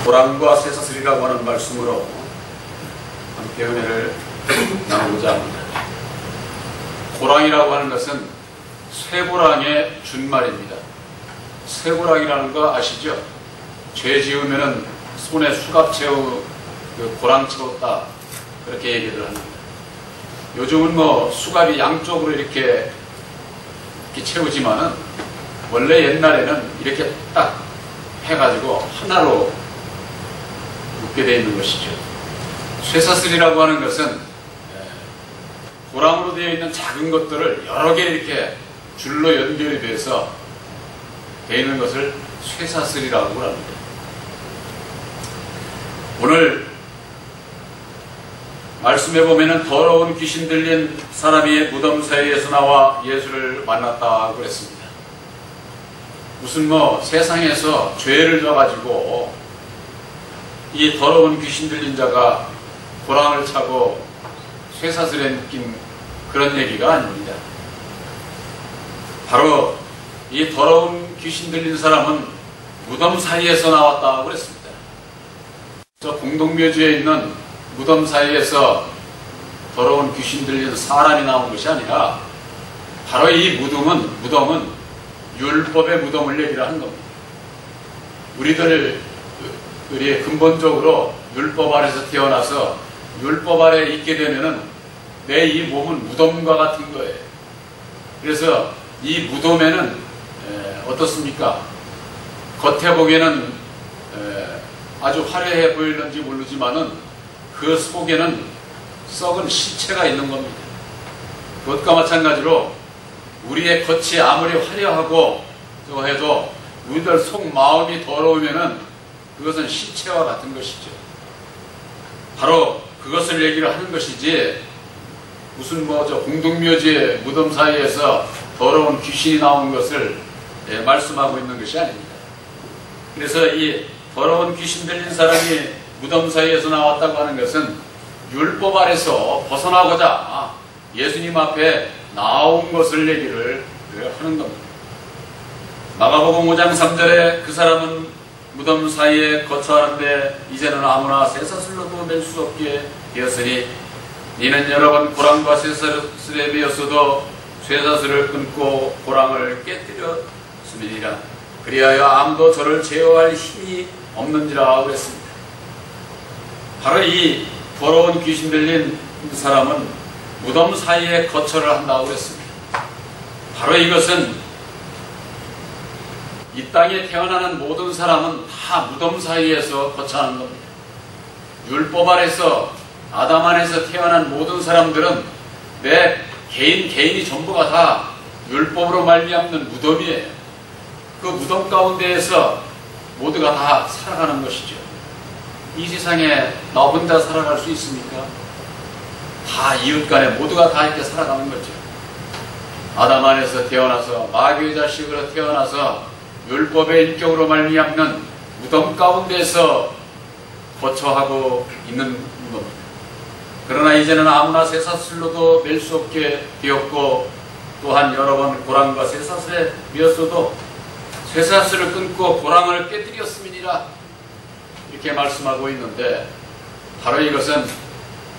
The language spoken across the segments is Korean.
고랑과 쇠사슬이라고 하는 말씀으로 함께 은혜를 나누고자 합니다. 고랑이라고 하는 것은 쇠고랑의 준말입니다. 쇠고랑이라는 거 아시죠? 죄 지으면은 손에 수갑 채우 고랑 채웠다, 그렇게 얘기를 합니다. 요즘은 뭐 수갑이 양쪽으로 이렇게 채우지만은 원래 옛날에는 이렇게 딱 해가지고 하나로 묶게 되어 있는 것이죠. 쇠사슬이라고 하는 것은 고랑으로 되어 있는 작은 것들을 여러 개 이렇게 줄로 연결이 돼서 되어 있는 것을 쇠사슬이라고 합니다. 오늘 말씀해 보면은 더러운 귀신 들린 사람이 무덤 사이에서 나와 예수를 만났다고 그랬습니다. 무슨 뭐 세상에서 죄를 져가지고 이 더러운 귀신 들린 자가 고랑을 차고 쇠사슬에 묶인 그런 얘기가 아닙니다. 바로 이 더러운 귀신 들린 사람은 무덤 사이에서 나왔다고 그랬습니다. 저 공동묘지에 있는 무덤 사이에서 더러운 귀신 들린 사람이 나온 것이 아니라 바로 이 무덤은 율법의 무덤을 얘기를 하는 겁니다. 우리 근본적으로 율법 아래서 태어나서 율법 아래 있게 되면은 내 이 몸은 무덤과 같은 거예요. 그래서 이 무덤에는 어떻습니까? 겉에 보기에는 아주 화려해 보이는지 모르지만은 그 속에는 썩은 시체가 있는 겁니다. 그것과 마찬가지로 우리의 겉이 아무리 화려하고 해도 우리들 속 마음이 더러우면은 그것은 시체와 같은 것이죠. 바로 그것을 얘기를 하는 것이지, 무슨 뭐 저 공동묘지의 무덤 사이에서 더러운 귀신이 나온 것을 말씀하고 있는 것이 아닙니다. 그래서 이 더러운 귀신 들린 사람이 무덤 사이에서 나왔다고 하는 것은 율법 아래서 벗어나고자 예수님 앞에 나온 것을 얘기를 하는 겁니다. 마가복음 5장 3절에 그 사람은 무덤 사이에 거처하는데 이제는 아무나 쇠사슬로도 낼 수 없게 되었으니 이는 여러 번 고랑과 쇠사슬에 매였어도 쇠사슬을 끊고 고랑을 깨뜨렸음이니라. 그리하여 아무도 저를 제어할 힘이 없는지라 그랬습니다. 바로 이 더러운 귀신 들린 사람은 무덤 사이에 거처를 한다고 그랬습니다. 바로 이것은 이 땅에 태어나는 모든 사람은 다 무덤 사이에서 거처하는 겁니다. 율법 아래서 아담 안에서 태어난 모든 사람들은 내 개인이 전부가 다 율법으로 말미암는 무덤이에요. 그 무덤 가운데에서 모두가 다 살아가는 것이죠. 이 세상에 나 혼자 살아갈 수 있습니까? 다 이웃 간에 모두가 다 이렇게 살아가는 거죠. 아담 안에서 태어나서 마귀의 자식으로 태어나서 율법의 인격으로 말미암는 무덤 가운데서 거처하고 있는 겁니다. 그러나 이제는 아무나 쇠사슬로도 맬 수 없게 되었고, 또한 여러 번 고랑과 쇠사슬에 매었어도 쇠사슬을 끊고 고랑을 깨뜨렸음이니라, 이렇게 말씀하고 있는데, 바로 이것은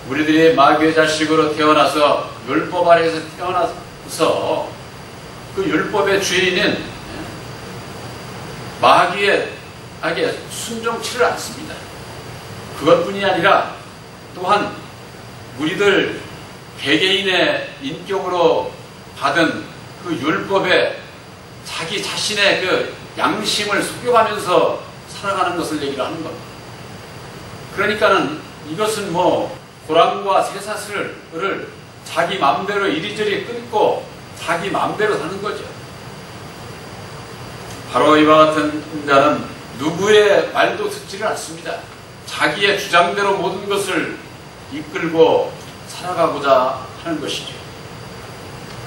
우리들이 마귀의 자식으로 태어나서 율법 아래에서 태어나서 그 율법의 주인인 마귀에게 순종치를 않습니다. 그것뿐이 아니라 또한 우리들 개개인의 인격으로 받은 그 율법에 자기 자신의 그 양심을 속여가면서 살아가는 것을 얘기를 하는 겁니다. 그러니까는 이것은 뭐 고랑과 쇠사슬을 자기 마음대로 이리저리 끊고 자기 마음대로 사는 거죠. 바로 이와 같은 자는 누구의 말도 듣지를 않습니다. 자기의 주장대로 모든 것을 이끌고 살아가고자 하는 것이죠.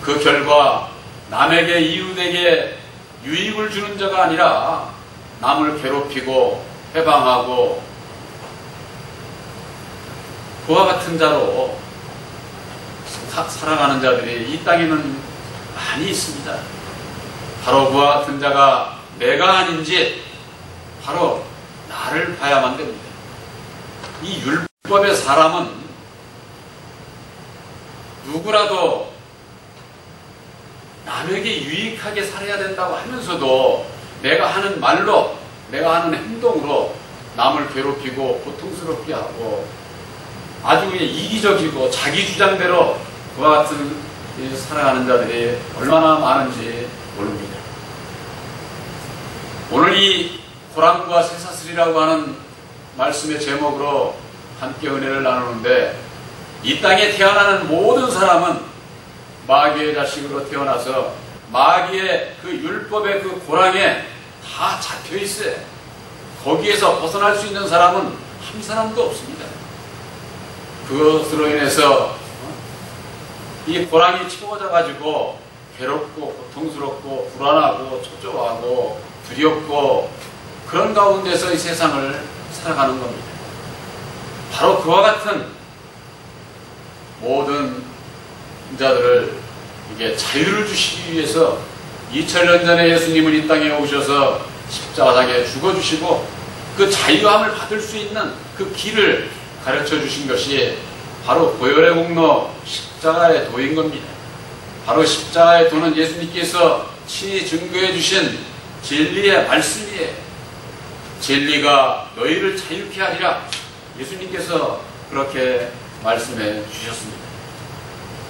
그 결과 남에게 이웃에게 유익을 주는 자가 아니라 남을 괴롭히고 해방하고 그와 같은 자로 살아가는 자들이 이 땅에는 많이 있습니다. 바로 그와 같은 자가 내가 아닌지 바로 나를 봐야만 됩니다. 이 율법의 사람은 누구라도 남에게 유익하게 살아야 된다고 하면서도 내가 하는 말로, 내가 하는 행동으로 남을 괴롭히고 고통스럽게 하고 아주 그냥 이기적이고 자기 주장대로 그와 같은 살아가는 자들이 얼마나 많은지 모릅니다. 오늘 이 고랑과 쇠사슬이라고 하는 말씀의 제목으로 함께 은혜를 나누는데, 이 땅에 태어나는 모든 사람은 마귀의 자식으로 태어나서 마귀의 그 율법의 그 고랑에 다 잡혀 있어요. 거기에서 벗어날 수 있는 사람은 한 사람도 없습니다. 그것으로 인해서 이 고랑이 채워져 가지고 괴롭고 고통스럽고 불안하고 초조하고 두렵고 그런 가운데서 이 세상을 살아가는 겁니다. 바로 그와 같은 모든 자들을 이게 자유를 주시기 위해서 2000년 전에 예수님은 이 땅에 오셔서 십자가상에 죽어주시고 그 자유함을 받을 수 있는 그 길을 가르쳐 주신 것이 바로 보혈의 공로 십자가의 도인 겁니다. 바로 십자가의 도는 예수님께서 친히 증거해 주신 진리의 말씀이에요. 진리가 너희를 자유케 하리라. 예수님께서 그렇게 말씀해 주셨습니다.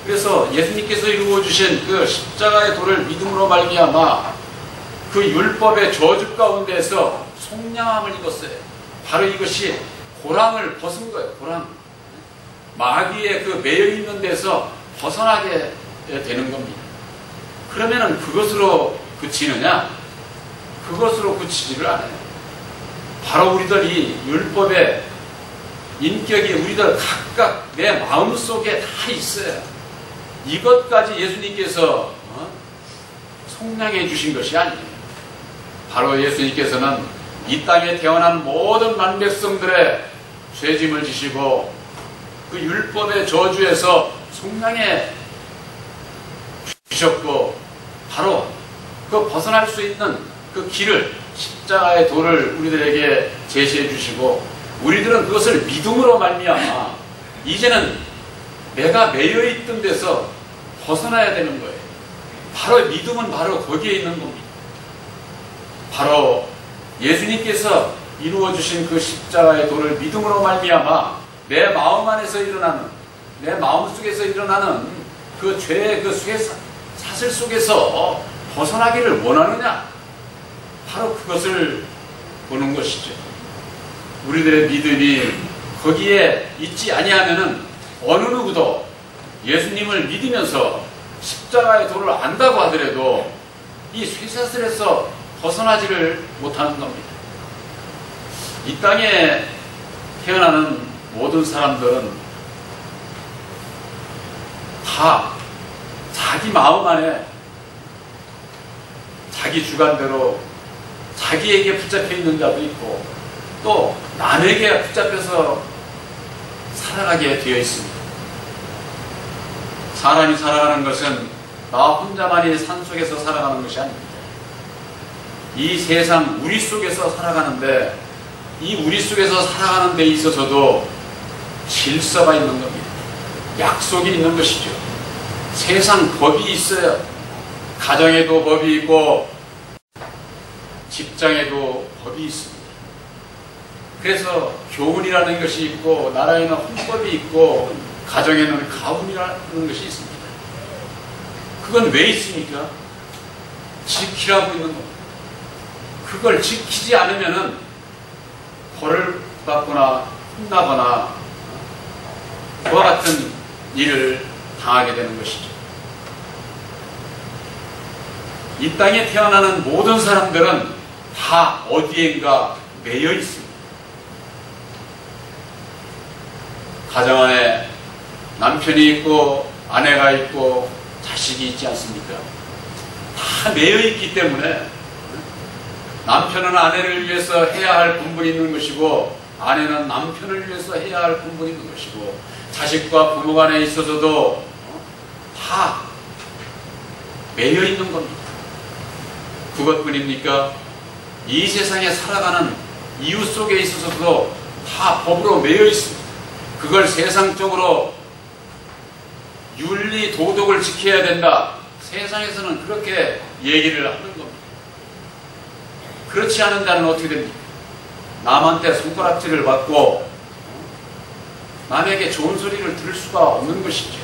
그래서 예수님께서 이루어 주신 그 십자가의 도를 믿음으로 말미암아 그 율법의 저주 가운데서 속량함을 입었어요. 바로 이것이 고랑을 벗은 거예요. 고랑. 마귀의 그 매여 있는 데서 벗어나게 되는 겁니다. 그러면은 그것으로 그치느냐? 그것으로 그치지를 않아요. 바로 우리들이 율법의 인격이 우리들 각각 내 마음속에 다 있어요. 이것까지 예수님께서 속량해 주신 것이 아니에요. 바로 예수님께서는 이 땅에 태어난 모든 만백성들의 죄짐을 지시고 그 율법의 저주에서 속량해 주셨고, 바로 그 벗어날 수 있는 그 길을, 십자가의 도를 우리들에게 제시해 주시고, 우리들은 그것을 믿음으로 말미암아 이제는 내가 매여 있던 데서 벗어나야 되는 거예요. 바로 믿음은 바로 거기에 있는 겁니다. 바로 예수님께서 이루어 주신 그 십자가의 도를 믿음으로 말미암아 내 마음 안에서 일어나는, 내 마음 속에서 일어나는 그 죄의 그 사슬 속에서 벗어나기를 원하느냐? 바로 그것을 보는 것이죠. 우리들의 믿음이 거기에 있지 아니하면은 어느 누구도 예수님을 믿으면서 십자가의 도를 안다고 하더라도 이 쇠사슬에서 벗어나지를 못하는 겁니다. 이 땅에 태어나는 모든 사람들은 다 자기 마음 안에 자기 주관대로 자기에게 붙잡혀 있는 자도 있고 또 남에게 붙잡혀서 살아가게 되어 있습니다. 사람이 살아가는 것은 나 혼자만이 산속에서 살아가는 것이 아닙니다. 이 세상 우리 속에서 살아가는데, 이 우리 속에서 살아가는 데 있어서도 질서가 있는 겁니다. 약속이 있는 것이죠. 세상 법이 있어요. 가정에도 법이 있고 직장에도 법이 있습니다. 그래서 교훈이라는 것이 있고, 나라에는 헌법이 있고, 가정에는 가훈이라는 것이 있습니다. 그건 왜 있습니까? 지키라고 있는 겁니다. 그걸 지키지 않으면은 벌을 받거나 혼나거나 그와 같은 일을 당하게 되는 것이죠. 이 땅에 태어나는 모든 사람들은 다 어디엔가 매여 있습니다. 가정 안에 남편이 있고 아내가 있고 자식이 있지 않습니까? 다 매여 있기 때문에 남편은 아내를 위해서 해야 할 분분이 있는 것이고, 아내는 남편을 위해서 해야 할 분분이 있는 것이고, 자식과 부모 간에 있어서도 다 매여 있는 겁니다. 그것뿐입니까? 이 세상에 살아가는 이웃 속에 있어서도 다 법으로 매여 있습니다. 그걸 세상적으로 윤리 도덕을 지켜야 된다. 세상에서는 그렇게 얘기를 하는 겁니다. 그렇지 않은 자는 어떻게 됩니까? 남한테 손가락질을 받고 남에게 좋은 소리를 들을 수가 없는 것이죠.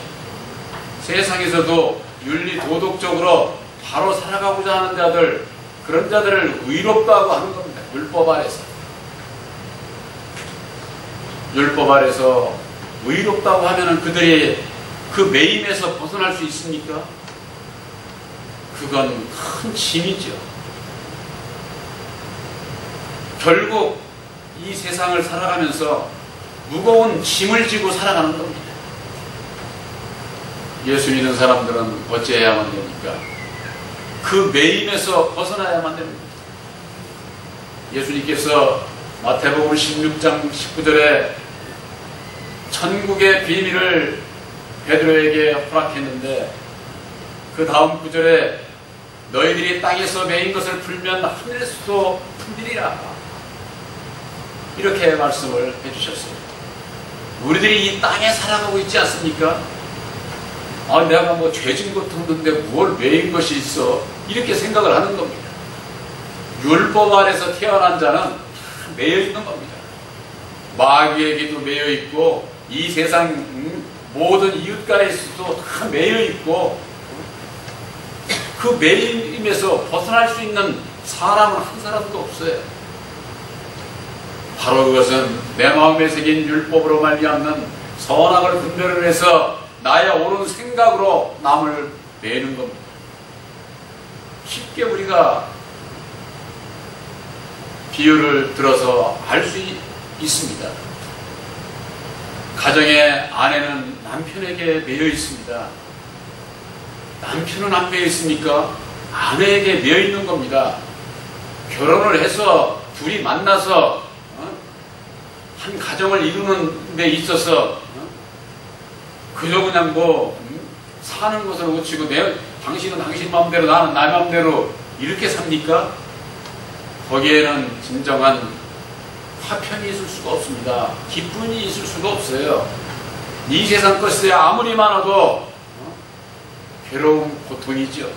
세상에서도 윤리 도덕적으로 바로 살아가고자 하는 자들, 그런 자들을 의롭다고 하는 겁니다. 율법 아래서. 율법 아래서 의롭다고 하면은 그들이 그 매임에서 벗어날 수 있습니까? 그건 큰 짐이죠. 결국 이 세상을 살아가면서 무거운 짐을 지고 살아가는 겁니다. 예수 믿는 사람들은 어찌해야만 됩니까? 그 매임에서 벗어나야만 됩니다. 예수님께서 마태복음 16장 19절에 천국의 비밀을 베드로에게 허락했는데 그 다음 구절에 너희들이 땅에서 매인 것을 풀면 하늘에서도 풀리리라, 이렇게 말씀을 해주셨어요. 우리들이 이 땅에 살아가고 있지 않습니까? 아, 내가 뭐 죄진 것도 없는데 뭘 매인 것이 있어, 이렇게 생각을 하는 겁니다. 율법 아래서 태어난 자는 매여 있는 겁니다. 마귀에게도 매여 있고 이 세상 모든 이웃가에서도 다 매여 있고, 그 매임에서 벗어날 수 있는 사람은 한 사람도 없어요. 바로 그것은 내 마음에 새긴 율법으로 말미암는 선악을 분별을 해서 나의 옳은 생각으로 남을 매는 겁니다. 쉽게 우리가 비유를 들어서 알 수 있습니다. 가정의 아내는 남편에게 매여 있습니다. 남편은 안 매여 있습니까? 아내에게 매여 있는 겁니다. 결혼을 해서 둘이 만나서 한 가정을 이루는 데 있어서 그저 그냥 뭐 사는 것을 놓치고 당신은 당신 마음대로 나는 나 마음대로 이렇게 삽니까? 거기에는 진정한 화평이 있을 수가 없습니다. 기쁨이 있을 수가 없어요. 이 세상 것에 아무리 많아도 괴로움, 고통이죠.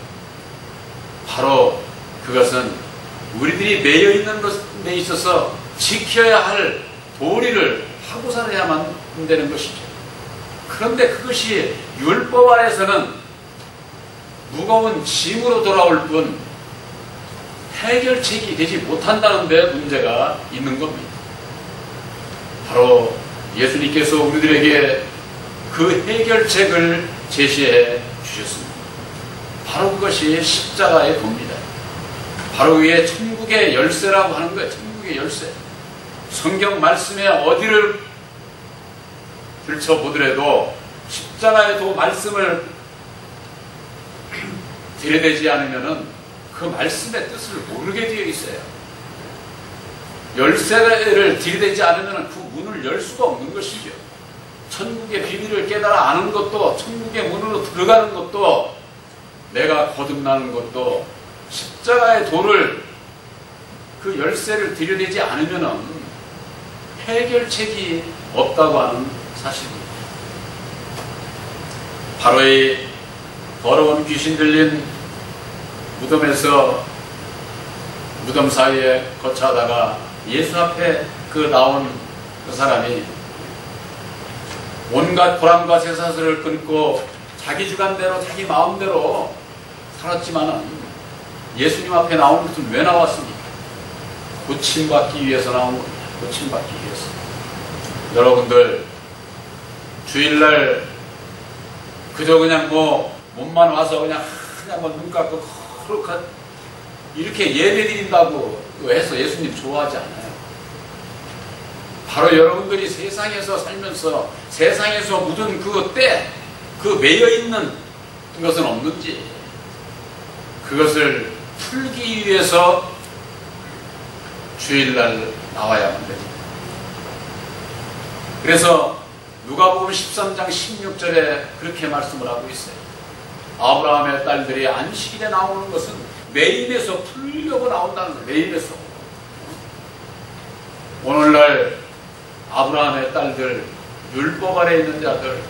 바로 그것은 우리들이 매여 있는 것에 있어서 지켜야 할 도리를 하고 살아야만 되는 것이죠. 그런데 그것이 율법 아래서는 무거운 짐으로 돌아올 뿐 해결책이 되지 못한다는 데 문제가 있는 겁니다. 바로 예수님께서 우리들에게 그 해결책을 제시해 주셨습니다. 바로 그것이 십자가의 도입니다. 바로 그게 천국의 열쇠라고 하는 거예요. 천국의 열쇠. 성경 말씀에 어디를 들춰보더라도 십자가의 도 말씀을 들여대지 않으면 그 말씀의 뜻을 모르게 되어 있어요. 열쇠를 들이대지 않으면 그 문을 열 수가 없는 것이죠. 천국의 비밀을 깨달아 아는 것도, 천국의 문으로 들어가는 것도, 내가 거듭나는 것도 십자가의 도를, 그 열쇠를 들여대지 않으면 해결책이 없다고 하는 사실입니다. 바로 이 더러운 귀신 들린 무덤에서 무덤 사이에 거처하다가 예수 앞에 나온 그 사람이 온갖 고랑과 쇠사슬을 끊고 자기 주관대로 자기 마음대로 살았지만은 예수님 앞에 나온 것은 왜 나왔습니까? 고침받기 위해서 나온 겁니다. 고침받기 위해서. 여러분들 주일날 그저 그냥 뭐 몸만 와서 그냥 뭐 눈 감고 그렇게 이렇게 예배 드린다고 해서 예수님 좋아하지 않아요. 바로 여러분들이 세상에서 살면서 세상에서 묻은 그 때, 그 매여 있는 것은 없는지 그것을 풀기 위해서 주일날 나와야만 됩니다. 그래서 누가복음 13장 16절에 그렇게 말씀을 하고 있어요. 아브라함의 딸들이 안식일에 나오는 것은 매임에서 풀려고 나온다는 거예요. 매임에서. 오늘날 아브라함의 딸들, 율법 아래 있는 자들,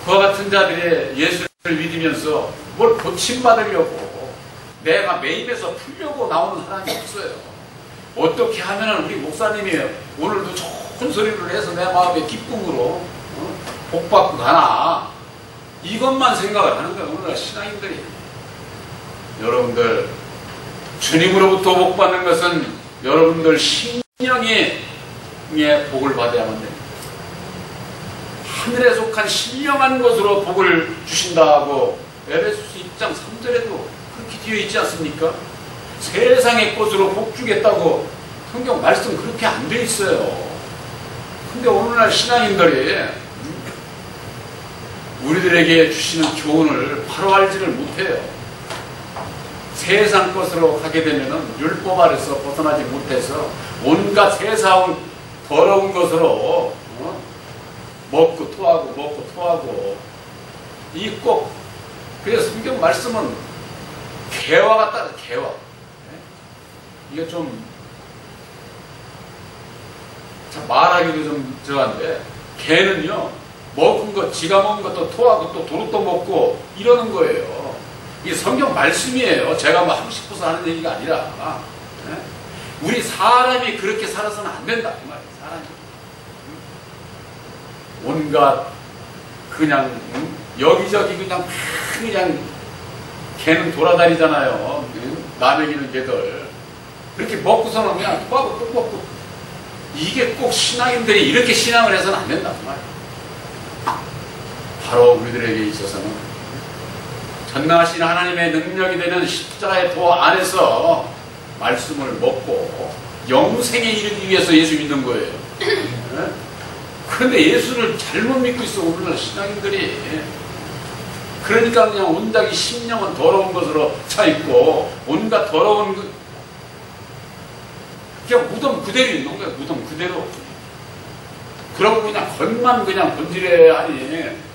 그와 같은 자들이 예수를 믿으면서 뭘 고침받으려고 내가 매입해서 풀려고 나오는 사람이 없어요. 어떻게 하면 우리 목사님이 오늘도 좋은 소리를 해서 내 마음의 기쁨으로 복받고 가나, 이것만 생각을 하는 거예요. 오늘날 신앙인들이. 여러분들, 주님으로부터 복받는 것은 여러분들 심령의 복을 받아야만 됩니다. 하늘에 속한 신령한 것으로 복을 주신다고 에베소서 2장 3절에도 그렇게 되어 있지 않습니까? 세상의 것으로 복 주겠다고 성경 말씀 그렇게 안 되어 있어요. 근데 오늘날 신앙인들이 우리들에게 주시는 교훈을 바로 알지를 못해요. 세상 것으로 가게 되면은 율법 아래서 벗어나지 못해서 온갖 세상 더러운 것으로 먹고 토하고 이 꼭, 그래서 성경 말씀은 개와 같다. 개와. 이게 좀 말하기도 좀 저한데, 개는요 먹은 것, 지가 먹은 것도 토하고 또 도둑도 먹고 이러는 거예요. 이게 성경 말씀이에요. 제가 뭐 하고 싶어서 하는 얘기가 아니라. 우리 사람이 그렇게 살아서는 안 된다 그 말이에요. 사람이 온갖 그냥 여기저기 그냥 개는 돌아다니잖아요. 남의 기는 개들 그렇게 먹고서는 그냥 토하고 또 먹고. 이게 꼭 신앙인들이 이렇게 신앙을 해서는 안 된다 그 말이에요. 바로 우리들에게 있어서는 전능하신 하나님의 능력이 되는 십자가의 도 안에서 말씀을 먹고 영생에 이르기 위해서 예수 믿는 거예요. 그런데 예수를 잘못 믿고 있어 오늘날 신앙인들이. 그러니까 그냥 온전히 심령은 더러운 것으로 차있고 온갖 더러운 그냥 무덤 그대로 있는 거예요. 무덤 그대로. 그러고 그냥 겉만 그냥 본질에 하니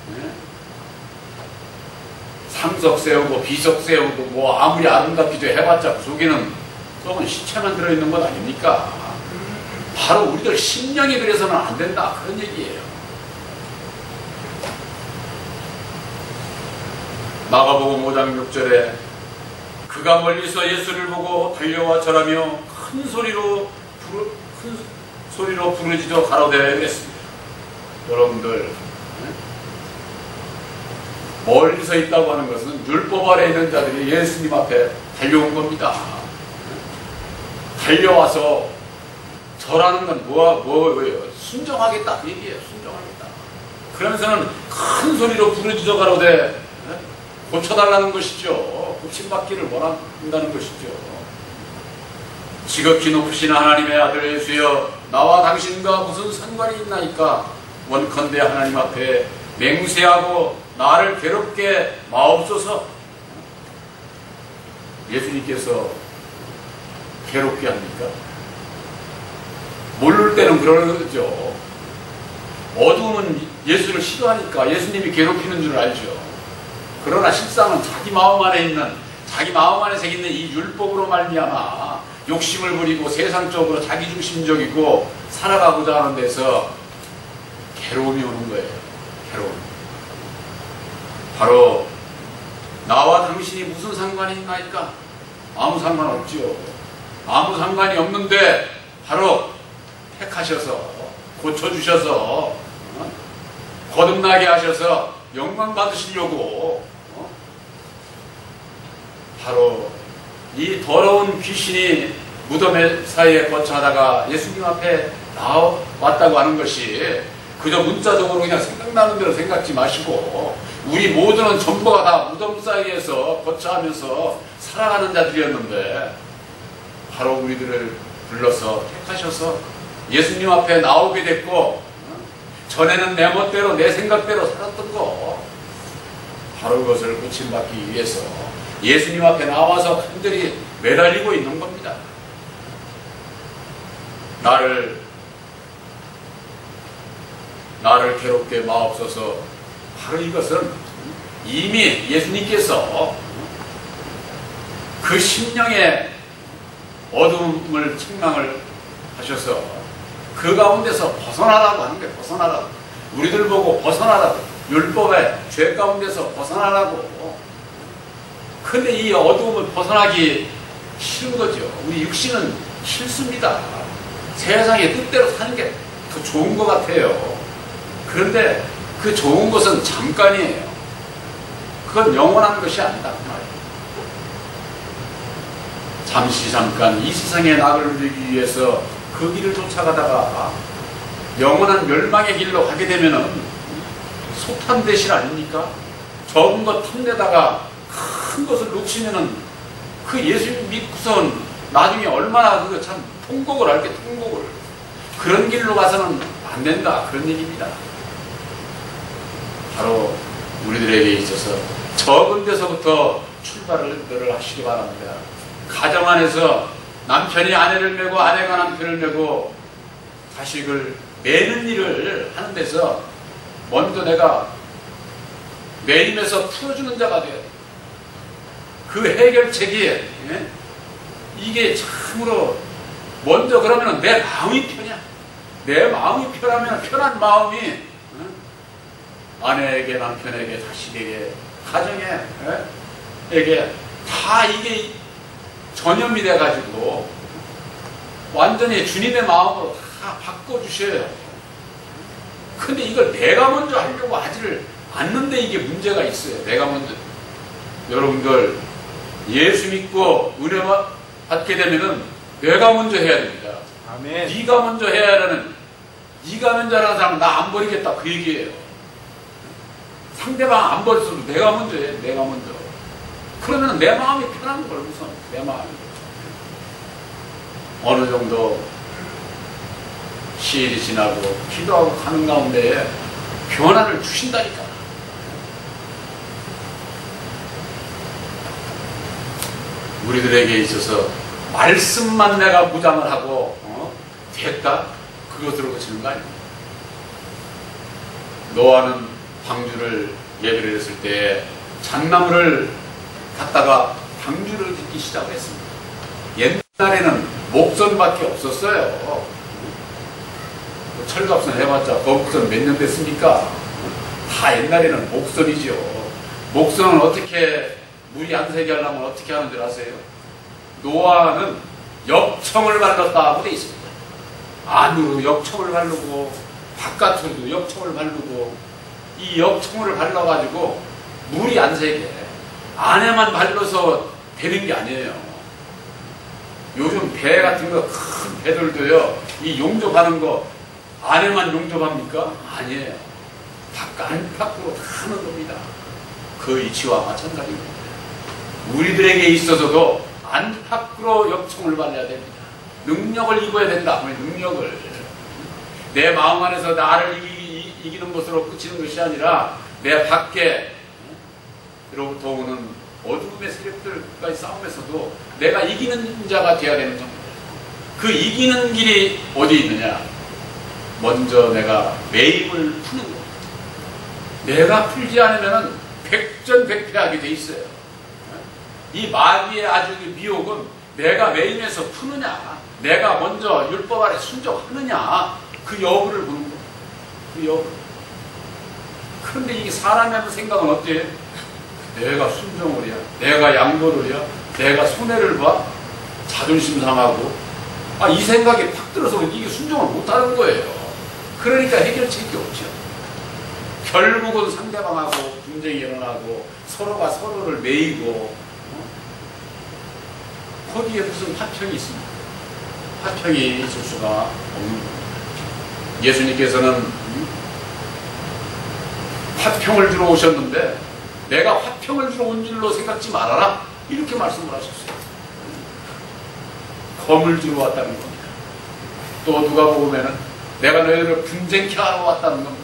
상석 세우고 비석 세우고 뭐 아무리 아름답기도 해봤자 그 속에는 썩은 시체만 들어있는 것 아닙니까? 바로 우리들 심령이 그래서는 안 된다 그런 얘기예요. 마가복음 5장 6절에 그가 멀리서 예수를 보고 달려와 절하며 큰 소리로 부르짖어 가로되 그랬습니다. 여러분들, 멀리서 있다고 하는 것은 율법 아래 있는 자들이 예수님 앞에 달려온 겁니다. 달려와서 절하는 건 뭐예요? 순종하겠다 그 얘기예요. 순종하겠다. 그러면서는 큰 소리로 부르짖어 가로되 고쳐달라는 것이죠. 고침받기를 원한다는 것이죠. 지극히 높으신 하나님의 아들 예수여, 나와 당신과 무슨 상관이 있나이까? 원컨대 하나님 앞에 맹세하고 나를 괴롭게 마옵소서. 예수님께서 괴롭게 합니까? 모를 때는 그러죠. 어두움은 예수를 싫어하니까 예수님이 괴롭히는 줄 알죠. 그러나 실상은 자기 마음 안에 있는, 자기 마음 안에 새기는 이 율법으로 말미암아 욕심을 부리고 세상적으로 자기중심적이고 살아가고자 하는 데서 괴로움이 오는 거예요. 괴로움. 바로 나와 당신이 무슨 상관이 있나이까? 아무 상관없지요. 아무 상관이 없는데 바로 택하셔서 고쳐주셔서 거듭나게 하셔서 영광 받으시려고 바로 이 더러운 귀신이 무덤 사이에 거처하다가 예수님 앞에 나왔다고 하는 것이 그저 문자적으로 그냥 생각나는 대로 생각지 마시고 우리 모두는 전부가 다 무덤 사이에서 거처하면서 살아가는 자들이었는데 바로 우리들을 불러서 택하셔서 예수님 앞에 나오게 됐고 전에는 내 멋대로 내 생각대로 살았던 거 바로 그것을 고침받기 위해서 예수님 앞에 나와서 간절히 매달리고 있는 겁니다. 나를 괴롭게 마옵소서. 바로 이것은 이미 예수님께서 그 심령의 어둠을 책망을 하셔서 그 가운데서 벗어나라고 하는 거예요. 벗어나라고. 우리들 보고 벗어나라고. 율법의 죄 가운데서 벗어나라고. 근데 이 어두움을 벗어나기 싫은 거죠. 우리 육신은 싫습니다. 세상의 뜻대로 사는 게 더 좋은 것 같아요. 그런데 그 좋은 것은 잠깐이에요. 그건 영원한 것이 아니다. 그 말이에요. 잠시 잠깐 이 세상의 낙을 누리기 위해서 그 길을 쫓아가다가 영원한 멸망의 길로 가게 되면은 소탄 대신 아닙니까? 적은 것 탐내다가 큰 것을 놓치면은 그 예수님 믿고선 나중에 얼마나 그거 참 통곡을 할게, 통곡을. 그런 길로 가서는 안 된다. 그런 얘기입니다. 바로 우리들에게 있어서 적은 데서부터 출발을 하시기 바랍니다. 가정 안에서 남편이 아내를 메고 아내가 남편을 메고 자식을 매는 일을 하는 데서 먼저 내가 매임에서 풀어주는 자가 돼요. 그 해결책이 이게 참으로 먼저 그러면 내 마음이 편해. 내 마음이 편하면 편한 마음이 아내에게 남편에게 자식에게 가정에게 다 이게 전염이 돼가지고 완전히 주님의 마음으로 다 바꿔주셔요. 근데 이걸 내가 먼저 하려고 하지를 않는데 이게 문제가 있어요. 내가 먼저. 여러분들 예수 믿고 은혜 받게 되면은 내가 먼저 해야 됩니다. 아멘. 네가 먼저 해야 하는, 네가 먼저 하는 사람은 나 안 버리겠다 그 얘기예요. 상대방 안 버렸어도 내가 먼저 해. 내가 먼저. 그러면 내 마음이 편한 걸 우선. 내 마음이. 어느 정도 시일이 지나고 기도하고 가는 가운데에 변화를 주신다니까. 우리들에게 있어서 말씀만 내가 무장을 하고 됐다? 그것으로 그치는 거 아닙니까? 노아는 방주를 예배를 했을 때 잣나무를 갖다가 방주를 짓기 시작했습니다. 옛날에는 목선밖에 없었어요. 철갑선 해봤자 거북선 몇 년 됐습니까? 다 옛날에는 목선이죠. 목선은 어떻게 물이 안 새게 하려면 어떻게 하는 줄 아세요? 노아는 역청을 발랐다고 돼 있습니다. 안으로 역청을 바르고 바깥으로도 역청을 바르고 이 역청을 발라가지고 물이 안 새게 안에만 발라서 되는 게 아니에요. 요즘 배 같은 거 큰 배들도요 이 용접하는 거 안에만 용접합니까? 아니에요. 안팎으로 다 하는 겁니다. 그 이치와 마찬가지입니다. 우리들에게 있어서도 안팎으로 역청을 발라야 됩니다. 능력을 입어야 된다. 능력을. 내 마음 안에서 나를 이기는 것으로 그치는 것이 아니라 내 밖에로부터 오는 어둠의 세력들과의 싸움에서도 내가 이기는 자가 되어야 되는 겁니다. 그 이기는 길이 어디 있느냐? 먼저 내가 매임을 푸는 것. 내가 풀지 않으면 백전백패하게 돼 있어요. 이 마귀의 아주 미혹은 내가 매임해서 푸느냐, 내가 먼저 율법 아래 순종하느냐, 그 여부를 보는 거예요. 그 여부. 그런데 이 사람의 생각은 어때요? 내가 순종을 해야, 내가 양보를 해야, 내가 손해를 봐, 자존심 상하고, 이 생각이 팍 들어서 이게 순종을 못하는 거예요. 그러니까 해결책이 없죠. 결국은 상대방하고 분쟁이 일어나고 서로가 서로를 매이고 거기에 무슨 화평이 있습니까? 화평이 있을 수가 없는 거예요. 예수님께서는 화평을 주러 오셨는데 내가 화평을 주러 온 줄로 생각지 말아라 이렇게 말씀을 하셨어요. 검을 주러 왔다는 겁니다. 또 누가 보면은 내가 너희를 분쟁케 하러 왔다는 겁니다.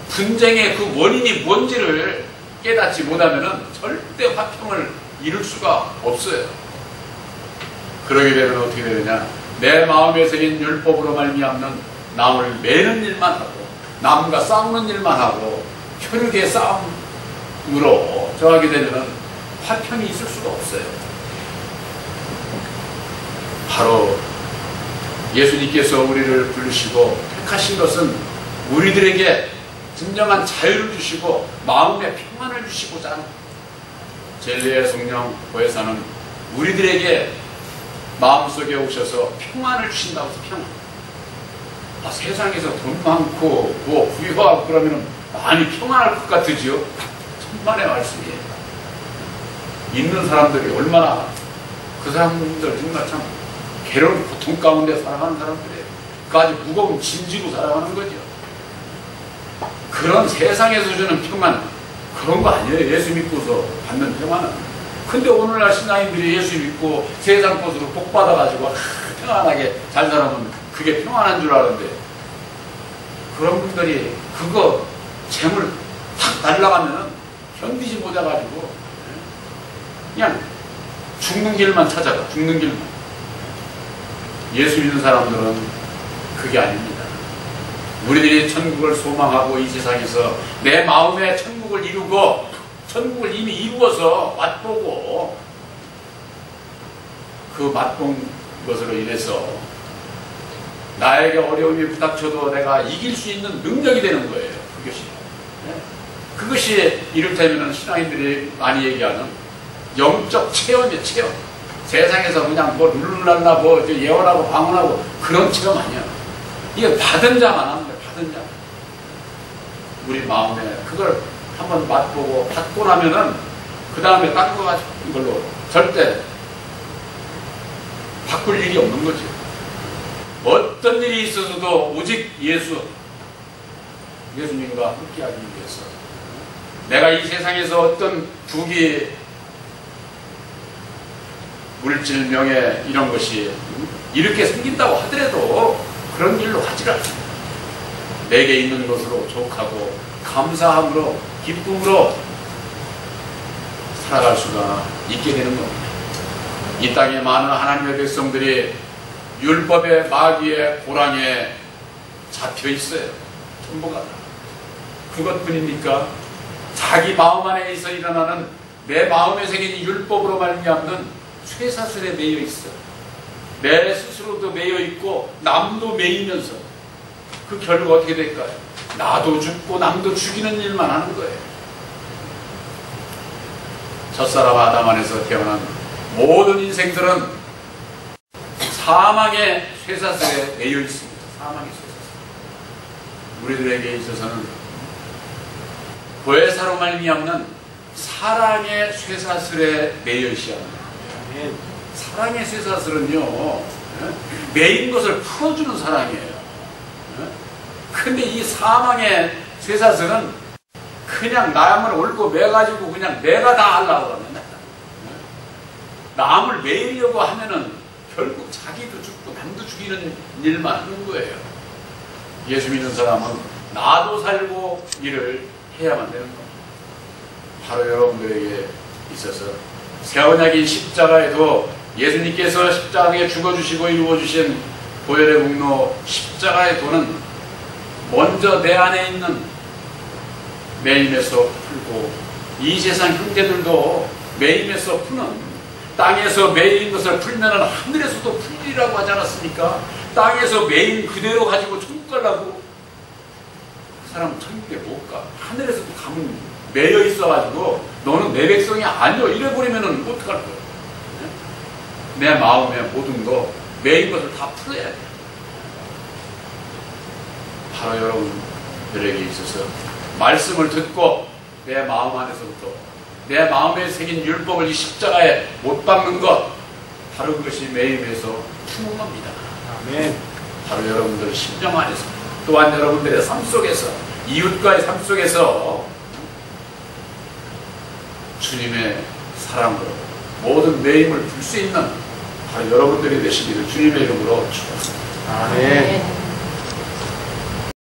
분쟁의 그 원인이 뭔지를 깨닫지 못하면은 절대 화평을 이룰 수가 없어요. 그러게 되면 어떻게 되느냐? 내 마음에 새긴 율법으로 말미암는 남을 매는 일만 하고 남과 싸우는 일만 하고 혈육의 싸움으로 저하게 되면은 화평이 있을 수가 없어요. 바로 예수님께서 우리를 부르시고 택하신 것은 우리들에게 진정한 자유를 주시고 마음의 평안을 주시고자 하는 진리의 성령 보혜사는 우리들에게 마음속에 오셔서 평안을 주신다고 해서 평안. 세상에서 돈 많고 뭐 부유하고 그러면 많이 평안할 것 같으지요? 천만의 말씀이에요. 있는 사람들이 얼마나 그 사람들 정말 참 괴로운 고통 가운데 살아가는 사람들이에요. 그 아주 무거운 짐지고 살아가는 거죠. 그런 세상에서 주는 평안 그런 거 아니에요. 예수 믿고서 받는 평안은. 근데 오늘날 신앙인들이 예수 믿고 세상 것으로 복 받아가지고 평안하게 잘 살아면 그게 평안한 줄 아는데 그런 분들이 그거 재물 탁 날라가면은 견디지 못해가지고 그냥 죽는 길만 찾아가. 죽는 길만. 예수 믿는 사람들은 그게 아닙니다. 우리들이 천국을 소망하고 이 세상에서 내 마음에 천국을 이루고 천국을 이미 이루어서 맛보고 그 맛본 것으로 인해서 나에게 어려움이 부닥쳐도 내가 이길 수 있는 능력이 되는 거예요. 그것이. 그것이 이를테면 신앙인들이 많이 얘기하는 영적 체험이에요. 체험. 세상에서 그냥 뭐 룰루랄라 뭐 예언하고 방언하고 그런 체험 아니야. 이게 받은 자만 하는 거야. 받은 자. 우리 마음에 그걸 한번 맛보고 받고 나면은 그 다음에 딴 거 가지고 이걸로 절대 바꿀 일이 없는 거지. 어떤 일이 있어서도 오직 예수님과 함께하기 위해서 내가 이 세상에서 어떤 부귀 물질 명예 이런 것이 이렇게 생긴다고 하더라도 그런 일로 하지 않습니다. 내게 있는 것으로 족하고 감사함으로 기쁨으로 살아갈 수가 있게 되는 겁니다. 이 땅에 많은 하나님의 백성들이 율법의 마귀의 고랑에 잡혀 있어요. 전부가 다. 그것뿐입니까? 자기 마음 안에서 일어나는 내 마음에 새긴 율법으로 말미암는 쇠사슬에 매여 있어. 내 스스로도 매여 있고 남도 매이면서 그 결과 어떻게 될까요? 나도 죽고 남도 죽이는 일만 하는 거예요. 첫사람 아담 안에서 태어난 모든 인생들은 사망의 쇠사슬에 매여 있습니다. 사망의 쇠사슬. 우리들에게 있어서는 보혜사로 말미암는 사랑의 쇠사슬에 매여 있어야 합니다. 사랑의 쇠사슬은요, 매인 것을 풀어주는 사랑이에요. 근데 이 사망의 쇠사슬은 그냥 남을 옳고 매가지고 그냥 내가 다 하려고 그러면 남을 매이려고 하면은 결국 자기도 죽고 남도 죽이는 일만 하는 거예요. 예수 믿는 사람은 나도 살고 일을 해야만 되는 겁니다. 바로 여러분들에게 있어서 새 언약인 십자가에도 예수님께서 십자가에 죽어주시고 이루어주신 보혈의 공로 십자가의 도는 먼저 내 안에 있는 내 힘에서 풀고 이 세상 형제들도 내 힘에서 푸는 땅에서 매인 것을 풀면은 하늘에서도 풀리라고 하지 않았습니까? 땅에서 매인 그대로 가지고 천국 가려고 그 사람은 천국에 못 가. 하늘에서도 가면 매여 있어가지고 너는 내 백성이 아니여 이래버리면은 어떡할 거야? 내 마음의 모든 거 매인 것을 다 풀어야 돼. 바로 여러분들에게 있어서 말씀을 듣고 내 마음 안에서부터 내 마음에 새긴 율법을 이 십자가에 못 박는 것 바로 그것이 매임에서 푸는 겁니다. 아멘. 바로 여러분들의 심령 안에서 또한 여러분들의 삶 속에서 이웃과의 삶 속에서 주님의 사랑으로 모든 매임을 풀 수 있는 바로 여러분들이 되시기를 주님의 이름으로 축원합니다. 아멘.